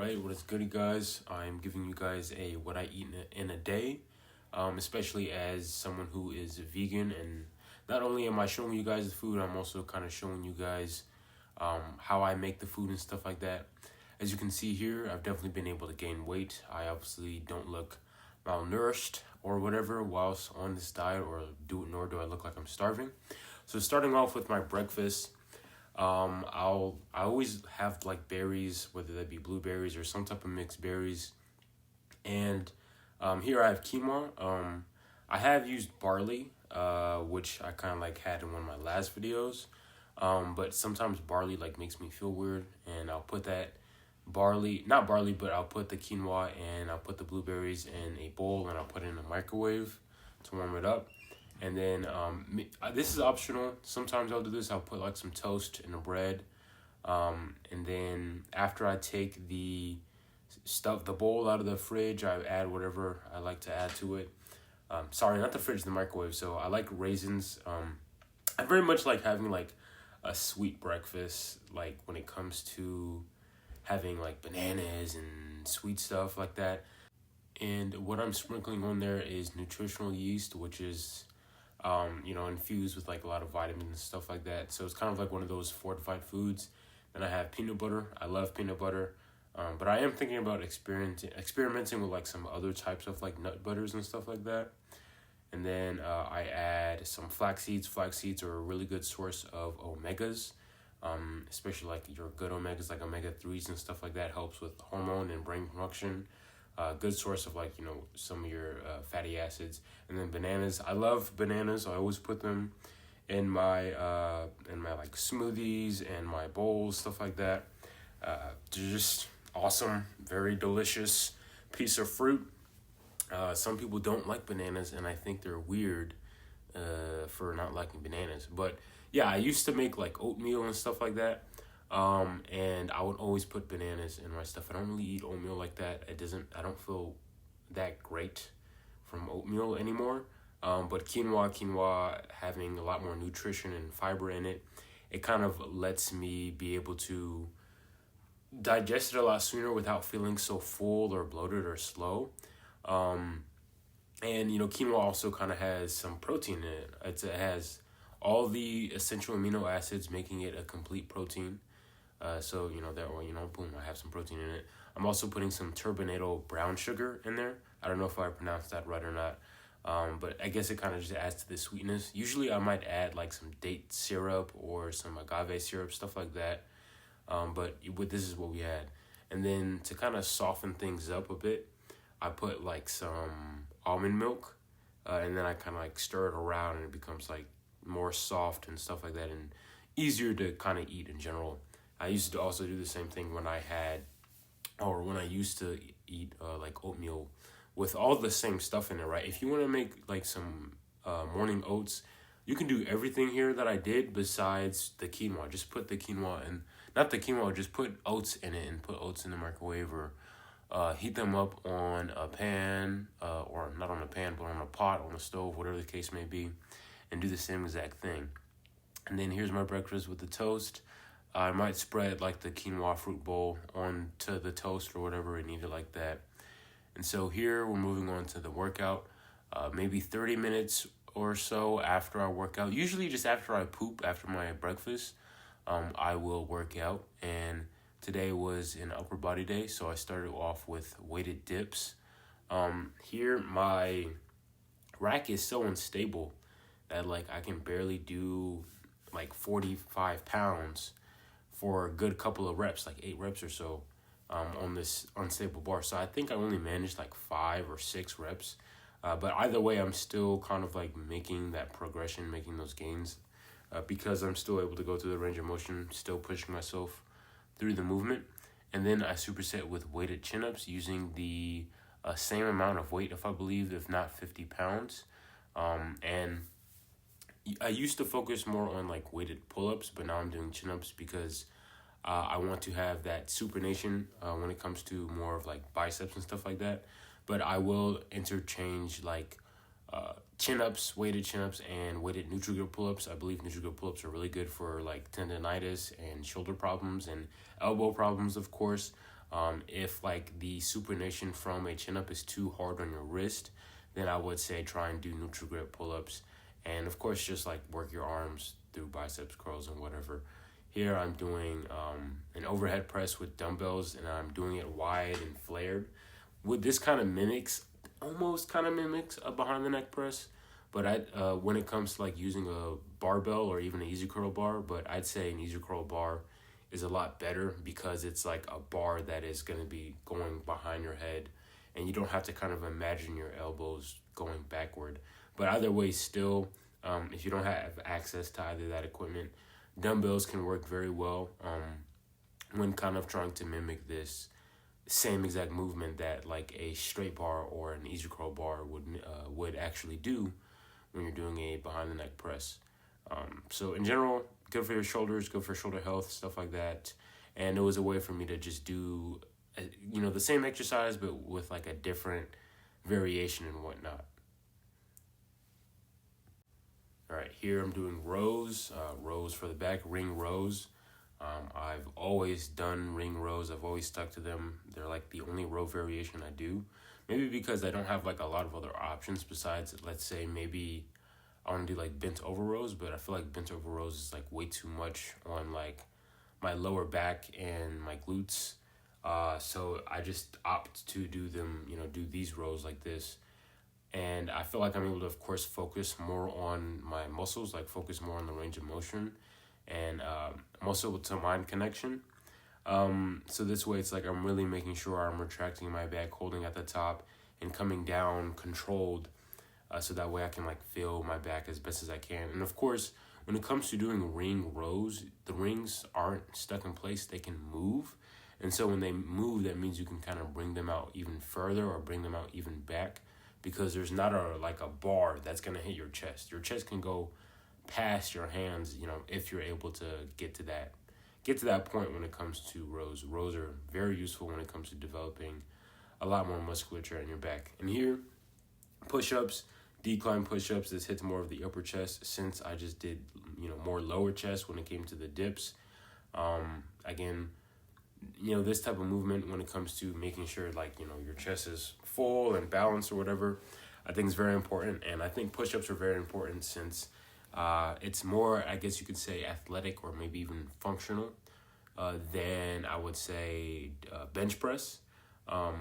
Alright, what is good, you guys? I'm giving you guys a what I eat in a day, especially as someone who is vegan. And not only am I showing you guys the food, I'm also kind of showing you guys how I make the food and stuff like that. As you can see here, I've definitely been able to gain weight. I obviously don't look malnourished or whatever whilst on this diet, nor do I look like I'm starving. So starting off with my breakfast, I always have like berries, whether that be blueberries or some type of mixed berries. And here I have quinoa. I have used barley, which I kind of like had in one of my last videos. But sometimes barley like makes me feel weird, and I'll put that not barley, but I'll put the quinoa and I'll put the blueberries in a bowl and I'll put it in the microwave to warm it up. And then this is optional. Sometimes I'll do this. I'll put like some toast in the bread. And then after I take the bowl out of the fridge, I add whatever I like to add to it. Sorry, not the fridge, the microwave. So I like raisins. I very much like having like a sweet breakfast, like when it comes to having like bananas and sweet stuff like that. And what I'm sprinkling on there is nutritional yeast, which is infused with like a lot of vitamins and stuff like that. So it's kind of like one of those fortified foods. Then I have peanut butter. I love peanut butter. But I am thinking about experimenting with like some other types of like nut butters and stuff like that. And then I add some flax seeds. Flax seeds are a really good source of omegas, especially like your good omegas, like omega-3s and stuff like that. Helps with hormone and brain function. Good source of like, some of your fatty acids. And then bananas. I love bananas. I always put them in my like smoothies and my bowls, stuff like that. They're just awesome, very delicious piece of fruit. Some people don't like bananas, and I think they're weird for not liking bananas. But yeah, I used to make like oatmeal and stuff like that. And I would always put bananas in my stuff. I don't really eat oatmeal like that. I don't feel that great from oatmeal anymore. But quinoa having a lot more nutrition and fiber in it, it kind of lets me be able to digest it a lot sooner without feeling so full or bloated or slow. And quinoa also kind of has some protein in it. It has all the essential amino acids, making it a complete protein. Boom, I have some protein in it. I'm also putting some turbinado brown sugar in there. I don't know if I pronounced that right or not. But I guess it kind of just adds to the sweetness. Usually I might add like some date syrup or some agave syrup, stuff like that. But this is what we had. And then to kind of soften things up a bit, I put like some almond milk. And then I kind of like stir it around and it becomes like more soft and stuff like that and easier to kind of eat in general. I used to also do the same thing when I used to eat like oatmeal with all the same stuff in it, right? If you want to make like some morning oats, you can do everything here that I did besides the quinoa. Just put the quinoa in, not the quinoa, just put oats in it and put oats in the microwave or heat them up on a pan, or not on a pan, but on a pot, on a stove, whatever the case may be, and do the same exact thing. And then here's my breakfast with the toast. I might spread like the quinoa fruit bowl onto the toast or whatever and eat it like that. And so here we're moving on to the workout. Maybe 30 minutes or so after I work out. Usually just after I poop, after my breakfast, I will work out. And today was an upper body day, so I started off with weighted dips. Here my rack is so unstable that like I can barely do like 45 pounds for a good couple of reps, like 8 reps or so, on this unstable bar. So I think I only managed like 5 or 6 reps. But either way, I'm still kind of like making that progression, making those gains, because I'm still able to go through the range of motion, still pushing myself through the movement. And then I superset with weighted chin-ups using the same amount of weight, if not 50 pounds. And I used to focus more on like weighted pull-ups, but now I'm doing chin-ups because I want to have that supination when it comes to more of like biceps and stuff like that. But I will interchange like chin-ups, weighted chin-ups, and weighted Nutritious pull-ups. I believe Nutritious pull-ups are really good for like tendonitis and shoulder problems and elbow problems, of course. If like the supination from a chin up is too hard on your wrist, then I would say try and do Nutri-Grip pull-ups. And of course, just like work your arms through biceps curls and whatever. Here I'm doing an overhead press with dumbbells, and I'm doing it wide and flared. What this almost kind of mimics a behind the neck press, but when it comes to like using a barbell or even an easy curl bar, but I'd say an easy curl bar is a lot better because it's like a bar that is going to be going behind your head, and you don't have to kind of imagine your elbows going backward. But either way, still, if you don't have access to either that equipment, dumbbells can work very well when kind of trying to mimic this same exact movement that like a straight bar or an easy curl bar would actually do when you're doing a behind the neck press. So in general, good for your shoulders, good for shoulder health, stuff like that. And it was a way for me to just do, the same exercise, but with like a different variation and whatnot. All right, here I'm doing rows, rows for the back, ring rows. I've always done ring rows. I've always stuck to them. They're like the only row variation I do. Maybe because I don't have like a lot of other options besides, let's say, maybe I want to do like bent over rows, but I feel like bent over rows is like way too much on like my lower back and my glutes. So I just opt to do them, do these rows like this. And I feel like I'm able to, of course, focus more on my muscles, like focus more on the range of motion and muscle to mind connection. So this way, it's like I'm really making sure I'm retracting my back, holding at the top, and coming down controlled. So that way I can like feel my back as best as I can. And of course, when it comes to doing ring rows, the rings aren't stuck in place. They can move. And so when they move, that means you can kind of bring them out even further or bring them out even back, because there's not a bar that's going to hit your chest. Your chest can go past your hands, if you're able to get to that point when it comes to rows. Rows are very useful when it comes to developing a lot more musculature in your back. And here, push-ups, decline push-ups, this hits more of the upper chest, since I just did, more lower chest when it came to the dips. Again, this type of movement when it comes to making sure your chest is full and balanced or whatever, I think is very important. And I think push-ups are very important since it's more, I guess you could say, athletic or maybe even functional than I would say bench press,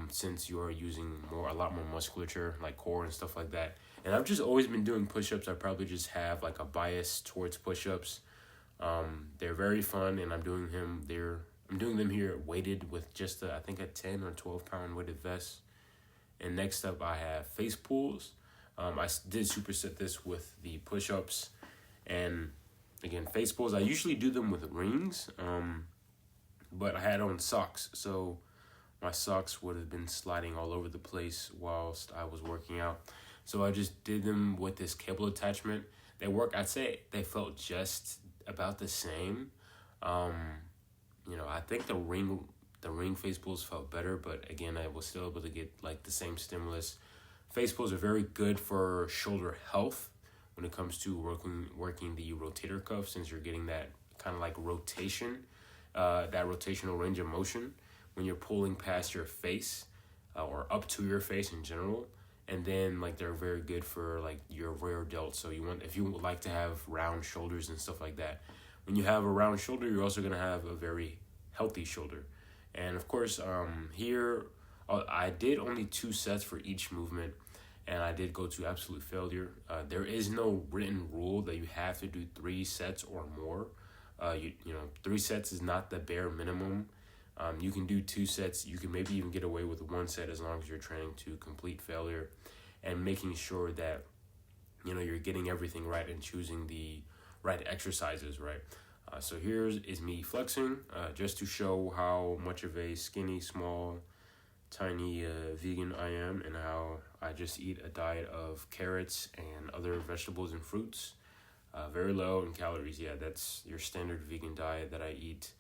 since you're using a lot more musculature like core and stuff like that. And I've just always been doing push-ups. I probably just have like a bias towards push-ups. They're very fun, and I'm doing them here weighted with just I think a 10 or 12 pound weighted vest. And next up I have face pulls. I did superset this with the push-ups. And again, face pulls, I usually do them with rings, but I had on socks, so my socks would have been sliding all over the place whilst I was working out. So I just did them with this cable attachment. I'd say they felt just about the same. I think the ring face pulls felt better, but again, I was still able to get like the same stimulus. Face pulls are very good for shoulder health when it comes to working the rotator cuff, since you're getting that kind of like rotation, that rotational range of motion when you're pulling past your face or up to your face in general. And then like they're very good for like your rear delt. So if you would like to have round shoulders and stuff like that, when you have a round shoulder, you're also going to have a very healthy shoulder. And of course, here I did only 2 sets for each movement, and I did go to absolute failure. There is no written rule that you have to do 3 sets or more. 3 sets is not the bare minimum. You can do 2 sets. You can maybe even get away with 1 set as long as you're training to complete failure and making sure that you're getting everything right and choosing the right exercises, right? So here is me flexing, just to show how much of a skinny, small, tiny vegan I am, and how I just eat a diet of carrots and other vegetables and fruits, very low in calories. Yeah, that's your standard vegan diet that I eat.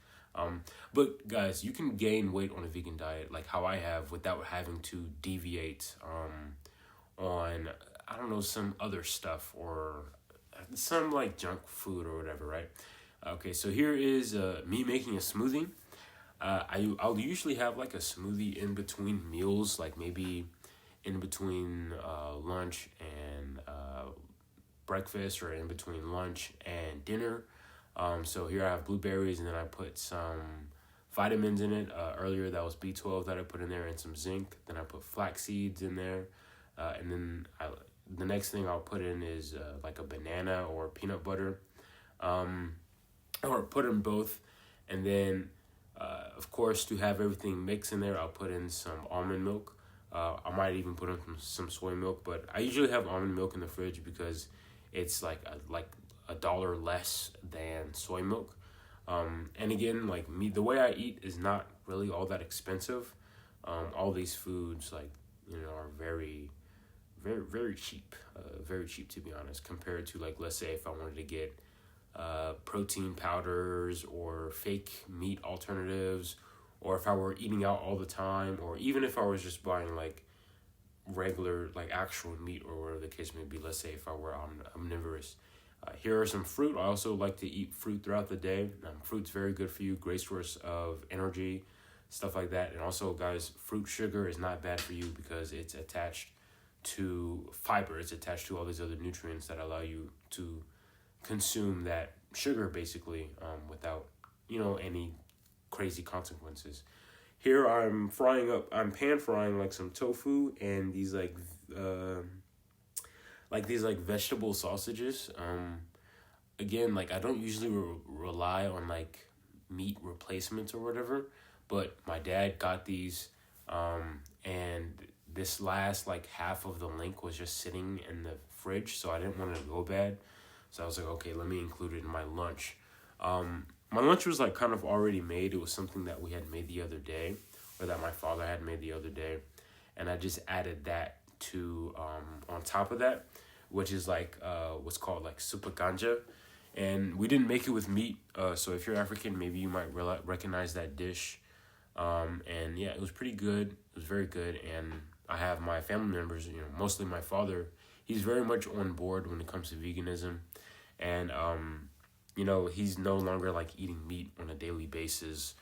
But guys, you can gain weight on a vegan diet like how I have without having to deviate on, I don't know, some other stuff or some like junk food or whatever, right? Okay, so here is me making a smoothie. I'll usually have like a smoothie in between meals, like maybe in between lunch and breakfast, or in between lunch and dinner. So here I have blueberries, and then I put some vitamins in it. Earlier that was B12 that I put in there, and some zinc. Then I put flax seeds in there, and then the next thing I'll put in is like a banana or peanut butter, or put in both, and then of course, to have everything mixed in there, I'll put in some almond milk. I might even put in some soy milk, but I usually have almond milk in the fridge because it's like a dollar less than soy milk. And again, like me, the way I eat is not really all that expensive. All these foods, like, are very, very, very cheap. Very cheap, to be honest, compared to, like, let's say if I wanted to get protein powders or fake meat alternatives, or if I were eating out all the time, or even if I was just buying like regular, like actual meat, or whatever the case may be. Let's say if I were omnivorous. Here are some fruit. I also like to eat fruit throughout the day. Fruit's very good for you, great source of energy, stuff like that. And also, guys, fruit sugar is not bad for you because it's attached to fiber. It's attached to all these other nutrients that allow you to consume that sugar, basically, without any crazy consequences. Here I'm pan frying like some tofu and these these vegetable sausages. Again, like, I don't usually rely on like meat replacements or whatever, but my dad got these, and this last like half of the link was just sitting in the fridge, so I didn't want it to go bad. So I was like, okay, let me include it in my lunch. My lunch was like kind of already made. It was something that we had made the other day, or that my father had made the other day, and I just added that to on top of that, which is like what's called like supa ganja, and we didn't make it with meat. So if you're African, maybe you might recognize that dish. And yeah, it was pretty good. It was very good, and I have my family members, mostly my father. He's very much on board when it comes to veganism, and he's no longer like eating meat on a daily basis.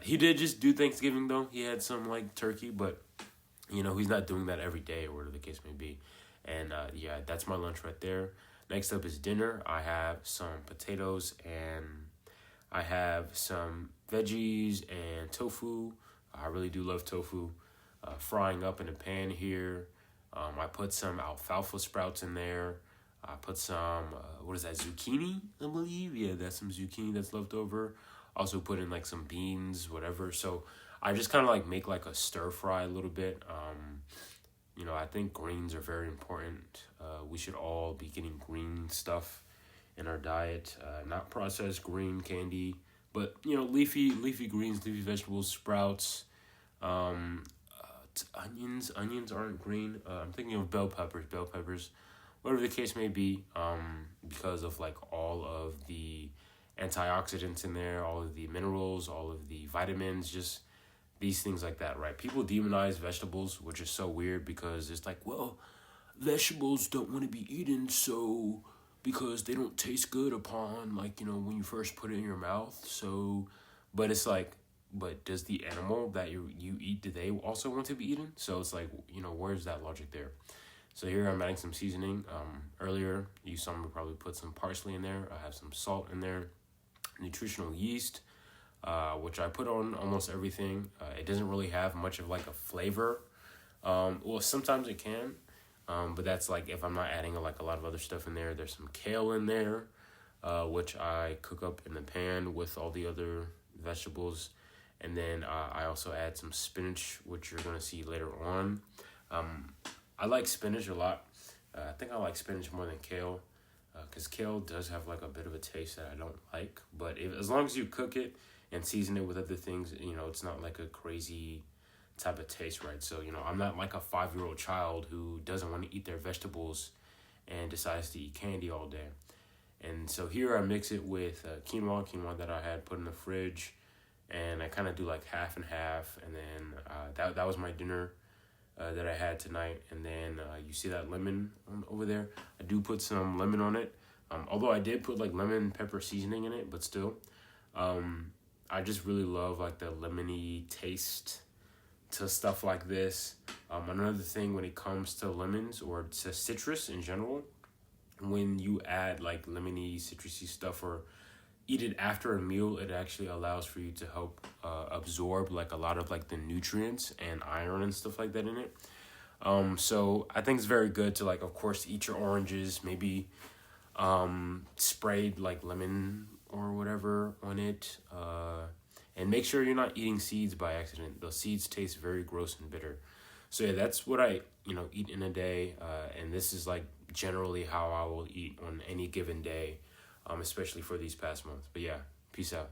He did just do Thanksgiving though. He had some like turkey, but he's not doing that every day, or whatever the case may be. And yeah, that's my lunch right there. Next up is dinner. I have some potatoes, and I have some veggies and tofu. I really do love tofu. Frying up in a pan here. I put some alfalfa sprouts in there. I put some, what is that, zucchini, I believe? Yeah, that's some zucchini that's left over. Also put in like some beans, whatever. So I just kind of like make like a stir fry a little bit. I think greens are very important. We should all be getting green stuff in our diet, not processed green candy, but leafy greens, leafy vegetables, sprouts, onions. Onions aren't green. I'm thinking of bell peppers, whatever the case may be. Because of like all of the antioxidants in there, all of the minerals, all of the vitamins, just these things like that, right? People demonize vegetables, which is so weird because it's like, well, vegetables don't want to be eaten, so because they don't taste good upon like when you first put it in your mouth. So, but it's like, but does the animal that you eat, do they also want to be eaten? So it's like, where's that logic there? So here I'm adding some seasoning. Earlier you saw me probably put some parsley in there. I have some salt in there, nutritional yeast, which I put on almost everything. It doesn't really have much of like a flavor. Well, sometimes it can, but that's like if I'm not adding like a lot of other stuff in there. There's some kale in there, which I cook up in the pan with all the other vegetables. And then I also add some spinach, which you're going to see later on. I like spinach a lot. I think I like spinach more than kale, because kale does have like a bit of a taste that I don't like. But as long as you cook it and season it with other things, it's not like a crazy type of taste, right? So, I'm not like a 5-year-old child who doesn't want to eat their vegetables and decides to eat candy all day. And so here I mix it with quinoa that I had put in the fridge, and I kind of do like half and half. And then that was my dinner that I had tonight. And then you see that lemon over there? I do put some lemon on it. Although I did put like lemon pepper seasoning in it, but still. I just really love like the lemony taste to stuff like this. Another thing when it comes to lemons or to citrus in general, when you add like lemony, citrusy stuff or eat it after a meal, it actually allows for you to help absorb like a lot of like the nutrients and iron and stuff like that in it. So I think it's very good to like, of course, eat your oranges, maybe sprayed like lemon or whatever on it. And make sure you're not eating seeds by accident. The seeds taste very gross and bitter. So yeah, that's what I, eat in a day. And this is like generally how I will eat on any given day, especially for these past months. But yeah, peace out.